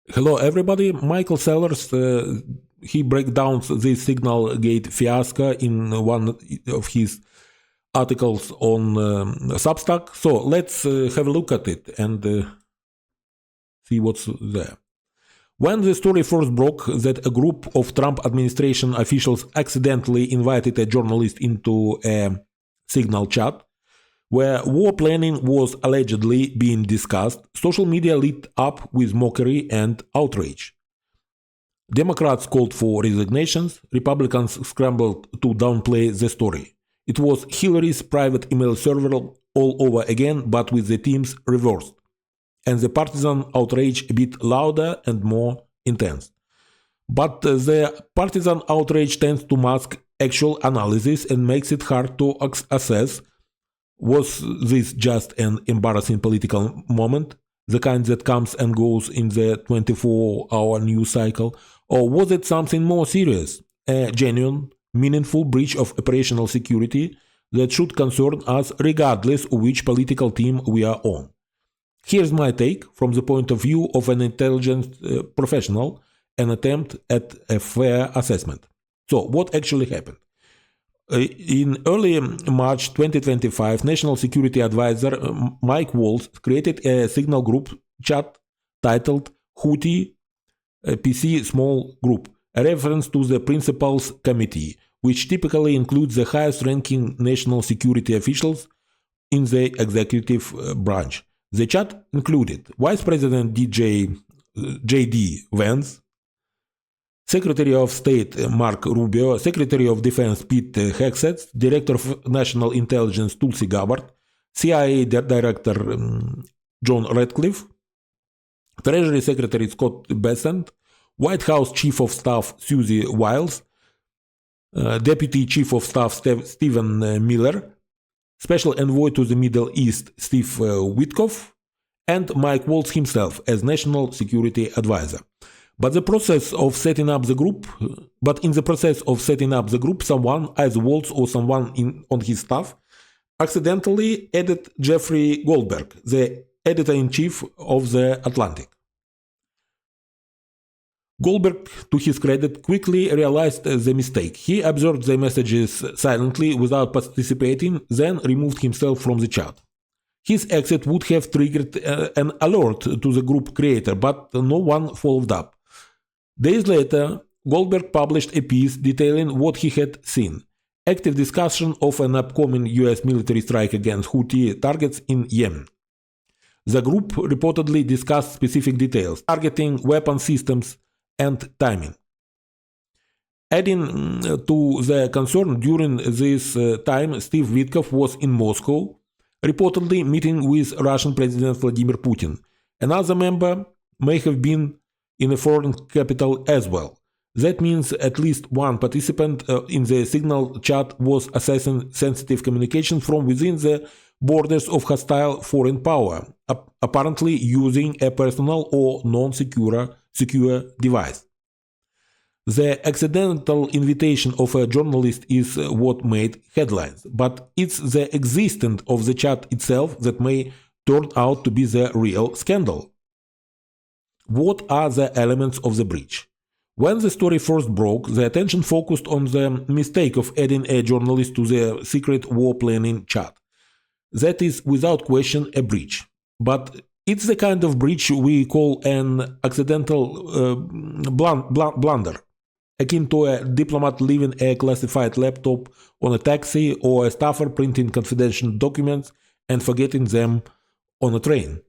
Hello, everybody. Michael Sellers, he breaks down this Signalgate fiasco in one of his articles on Substack. So let's have a look at it and see what's there. When the story first broke that a group of Trump administration officials accidentally invited a journalist into a Signal chat, where war planning was allegedly being discussed, social media lit up with mockery and outrage. Democrats called for resignations, Republicans scrambled to downplay the story. It was Hillary's private email server all over again, but with the teams reversed, and the partisan outrage a bit louder and more intense. But the partisan outrage tends to mask actual analysis and makes it hard to assess. Was this just an embarrassing political moment, the kind that comes and goes in the 24-hour news cycle, or was it something more serious, a genuine, meaningful breach of operational security that should concern us regardless of which political team we are on? Here's my take from the point of view of an intelligence professional, an attempt at a fair assessment. So, what actually happened? In early March 2025, National Security Advisor Mike Waltz created a Signal group chat titled Houthi PC Small Group, a reference to the Principals Committee, which typically includes the highest-ranking national security officials in the executive branch. The chat included Vice President J.D. Vance, Secretary of State Mark Rubio, Secretary of Defense Pete Hegseth, Director of National Intelligence Tulsi Gabbard, CIA Director John Ratcliffe, Treasury Secretary Scott Bessent, White House Chief of Staff Susie Wiles, Deputy Chief of Staff Stephen Miller, Special Envoy to the Middle East Steve Witkoff, and Mike Waltz himself as National Security Advisor. But in the process of setting up the group, someone, either Waltz or someone on his staff, accidentally added Jeffrey Goldberg, the editor-in-chief of The Atlantic. Goldberg, to his credit, quickly realized the mistake. He observed the messages silently without participating, then removed himself from the chat. His exit would have triggered an alert to the group creator, but no one followed up. Days later, Goldberg published a piece detailing what he had seen: active discussion of an upcoming US military strike against Houthi targets in Yemen. The group reportedly discussed specific details: targeting, weapon systems, and timing. Adding to the concern, during this time, Steve Witkoff was in Moscow, reportedly meeting with Russian President Vladimir Putin. Another member may have been in a foreign capital as well. That means at least one participant in the Signal chat was accessing sensitive communication from within the borders of hostile foreign power, apparently using a personal or non-secure device. The accidental invitation of a journalist is what made headlines, but it's the existence of the chat itself that may turn out to be the real scandal. What are the elements of the breach? When the story first broke, the attention focused on the mistake of adding a journalist to the secret war planning chat. That is without question a breach, but it's the kind of breach we call an accidental blunder, akin to a diplomat leaving a classified laptop on a taxi or a staffer printing confidential documents and forgetting them on a train.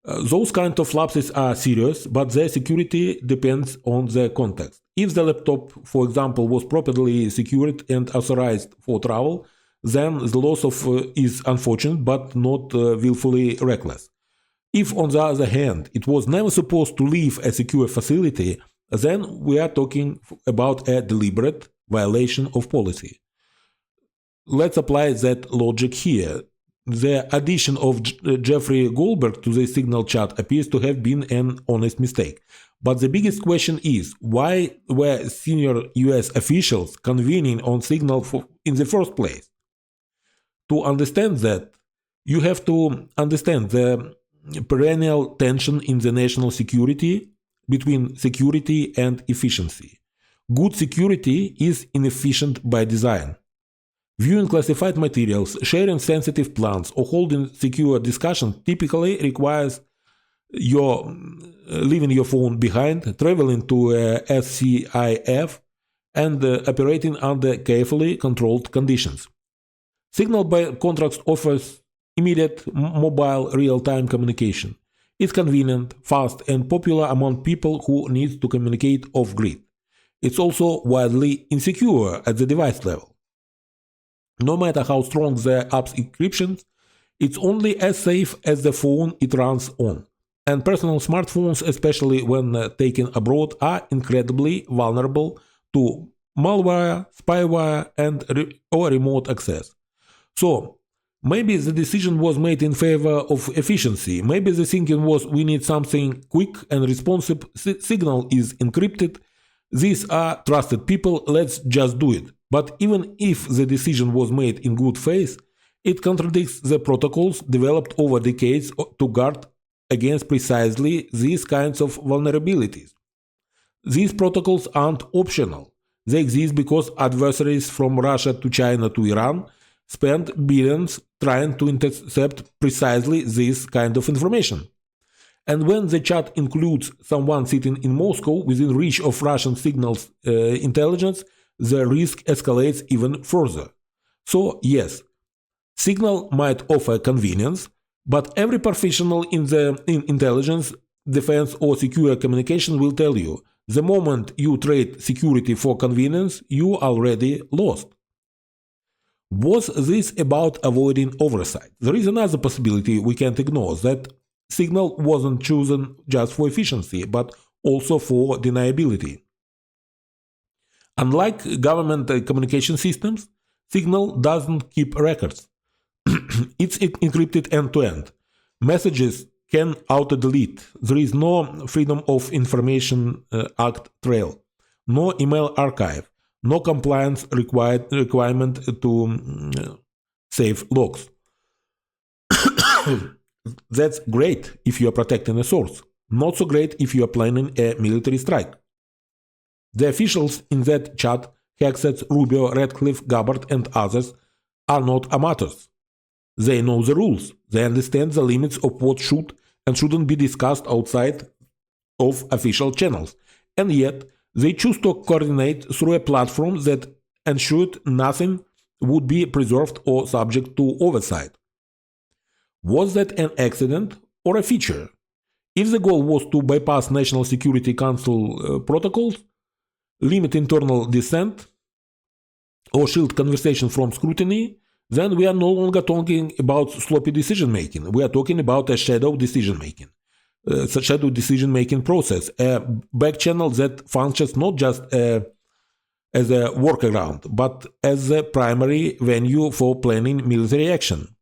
Those kind of lapses are serious, but their security depends on the context. If the laptop, for example, was properly secured and authorized for travel, then the loss of is unfortunate but not willfully reckless. If, on the other hand, it was never supposed to leave a secure facility, then we are talking about a deliberate violation of policy. Let's apply that logic here. The addition of Jeffrey Goldberg to the Signal chat appears to have been an honest mistake. But the biggest question is, why were senior US officials convening on Signal in the first place? To understand that, you have to understand the perennial tension in the national security between security and efficiency. Good security is inefficient by design. Viewing classified materials, sharing sensitive plans, or holding secure discussions typically requires your leaving your phone behind, traveling to a SCIF, and operating under carefully controlled conditions. Signal by contrast offers immediate mobile real-time communication. It's convenient, fast, and popular among people who need to communicate off-grid. It's also wildly insecure at the device level. No matter how strong the app's encryption, it's only as safe as the phone it runs on. And personal smartphones, especially when taken abroad, are incredibly vulnerable to malware, spyware, or remote access. So, maybe the decision was made in favor of efficiency. Maybe the thinking was we need something quick and responsive. Signal is encrypted. These are trusted people. Let's just do it. But even if the decision was made in good faith, it contradicts the protocols developed over decades to guard against precisely these kinds of vulnerabilities. These protocols aren't optional. They exist because adversaries from Russia to China to Iran spend billions trying to intercept precisely this kind of information. And when the chat includes someone sitting in Moscow within reach of Russian signals intelligence, the risk escalates even further. So, yes, Signal might offer convenience, but every professional in intelligence, defense, or secure communication will tell you the moment you trade security for convenience, you already lost. Was this about avoiding oversight? There is another possibility we can't ignore, that Signal wasn't chosen just for efficiency, but also for deniability. Unlike government communication systems, Signal doesn't keep records. It's encrypted end-to-end. Messages can auto-delete. There is no Freedom of Information Act trail, no email archive, no compliance requirement to save logs. That's great if you are protecting a source. Not so great if you are planning a military strike. The officials in that chat, Hexet, Rubio, Radcliffe, Gabbard, and others, are not amateurs. They know the rules. They understand the limits of what should and shouldn't be discussed outside of official channels. And yet, they choose to coordinate through a platform that ensured nothing would be preserved or subject to oversight. Was that an accident or a feature? If the goal was to bypass National Security Council protocols, limit internal dissent, or shield conversation from scrutiny, then we are no longer talking about sloppy decision-making. We are talking about a shadow decision-making. It's a shadow decision-making process, a back channel that functions not just as a workaround, but as a primary venue for planning military action.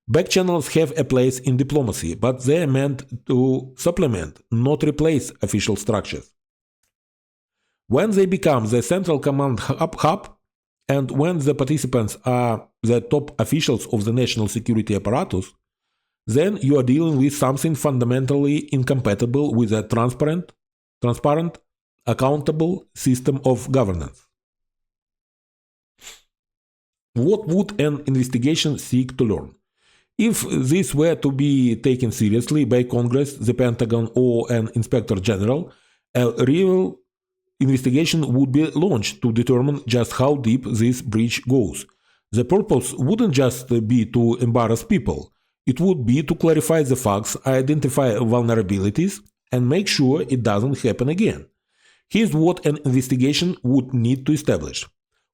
Back channels have a place in diplomacy, but they are meant to supplement, not replace official structures. When they become the central command hub, and when the participants are the top officials of the national security apparatus, then you are dealing with something fundamentally incompatible with a transparent, accountable system of governance. What would an investigation seek to learn? If this were to be taken seriously by Congress, the Pentagon, or an Inspector General, a real investigation would be launched to determine just how deep this breach goes. The purpose wouldn't just be to embarrass people. It would be to clarify the facts, identify vulnerabilities, and make sure it doesn't happen again. Here's what an investigation would need to establish.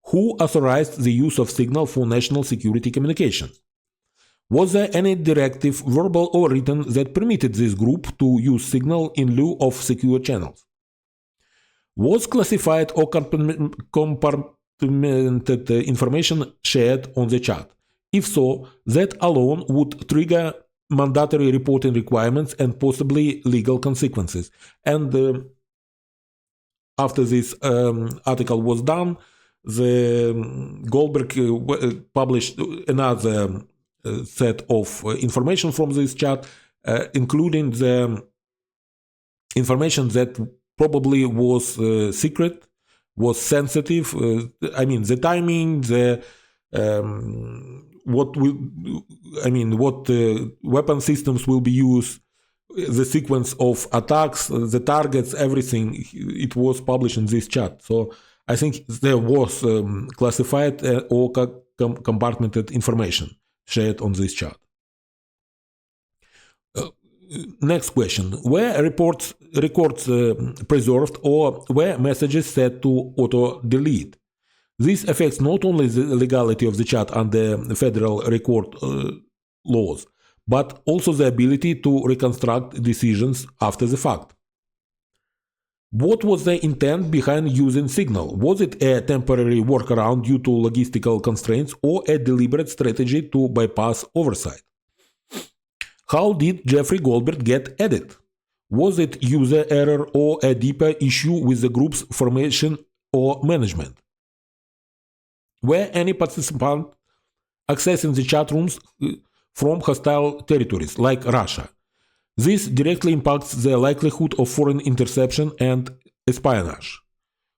Who authorized the use of Signal for national security communications? Was there any directive, verbal or written, that permitted this group to use Signal in lieu of secure channels? Was classified or compartmented information shared on the chat? If so, that alone would trigger mandatory reporting requirements and possibly legal consequences. And after this article was done, the Goldberg published another set of information from this chat, including the information that probably was secret, was sensitive. The timing, what weapon systems will be used, the sequence of attacks, the targets, everything. It was published in this chat. So I think there was classified or compartmented information shared on this chat. Next question. Were records preserved, or were messages set to auto-delete? This affects not only the legality of the chat under federal record laws, but also the ability to reconstruct decisions after the fact. What was the intent behind using Signal? Was it a temporary workaround due to logistical constraints, or a deliberate strategy to bypass oversight? How did Jeffrey Goldberg get added? Was it user error or a deeper issue with the group's formation or management? Were any participants accessing the chat rooms from hostile territories like Russia? This directly impacts the likelihood of foreign interception and espionage.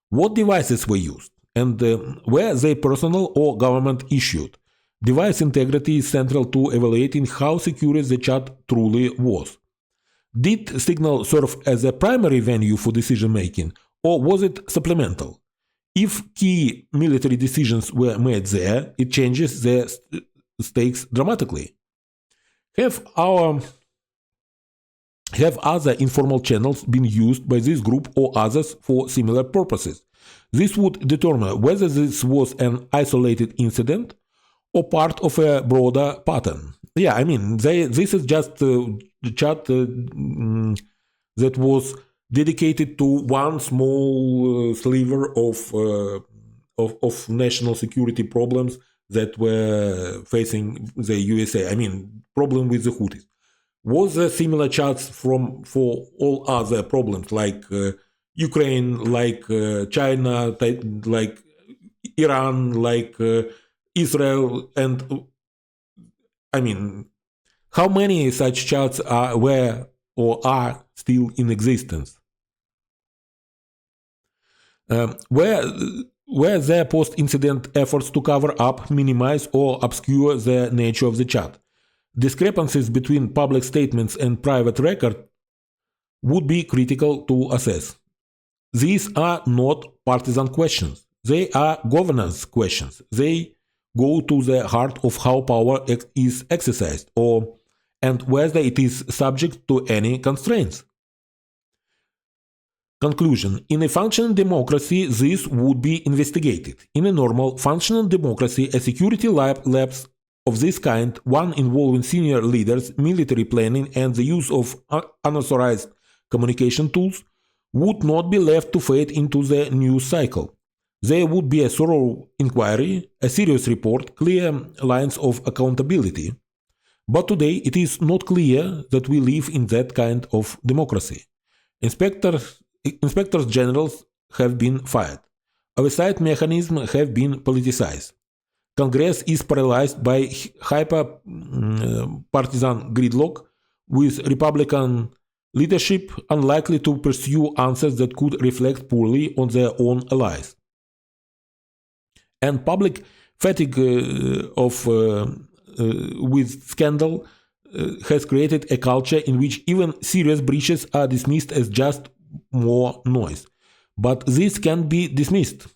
What devices were used, and were they personal or government issued? Device integrity is central to evaluating how secure the chat truly was. Did Signal serve as a primary venue for decision making, or was it supplemental? If key military decisions were made there, it changes the stakes dramatically. Have other informal channels been used by this group or others for similar purposes? This would determine whether this was an isolated incident or part of a broader pattern. This is just the chat that was dedicated to one small sliver of national security problems that were facing the USA. Problem with the Houthis. Was there similar chats for all other problems like Ukraine, like China, like Iran, like Israel, and how many such chats were or are still in existence? Were there post-incident efforts to cover up, minimize, or obscure the nature of the chat? Discrepancies between public statements and private record would be critical to assess. These are not partisan questions. They are governance questions. They go to the heart of how power is exercised, and whether it is subject to any constraints. Conclusion. In a functioning democracy, this would be investigated. In a normal, functional democracy, a security lapse of this kind, one involving senior leaders, military planning, and the use of unauthorized communication tools, would not be left to fade into the news cycle. There would be a thorough inquiry, a serious report, clear lines of accountability. But today it is not clear that we live in that kind of democracy. Inspectors general have been fired. Oversight mechanisms have been politicized. Congress is paralyzed by hyper-partisan gridlock, with Republican leadership unlikely to pursue answers that could reflect poorly on their own allies. And public fatigue with scandal has created a culture in which even serious breaches are dismissed as just more noise. But this can be dismissed.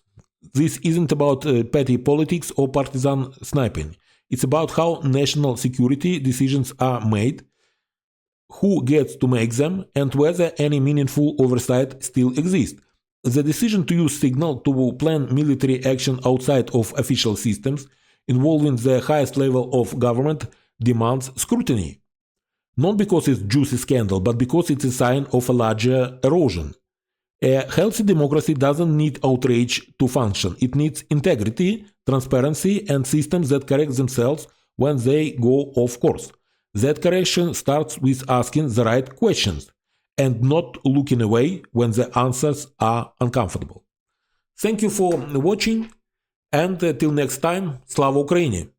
This isn't about petty politics or partisan sniping. It's about how national security decisions are made, who gets to make them, and whether any meaningful oversight still exists. The decision to use Signal to plan military action outside of official systems involving the highest level of government demands scrutiny. Not because it's juicy scandal, but because it's a sign of a larger erosion. A healthy democracy doesn't need outrage to function. It needs integrity, transparency, and systems that correct themselves when they go off course. That correction starts with asking the right questions and not looking away when the answers are uncomfortable. Thank you for watching, and till next time, Slava Ukraini!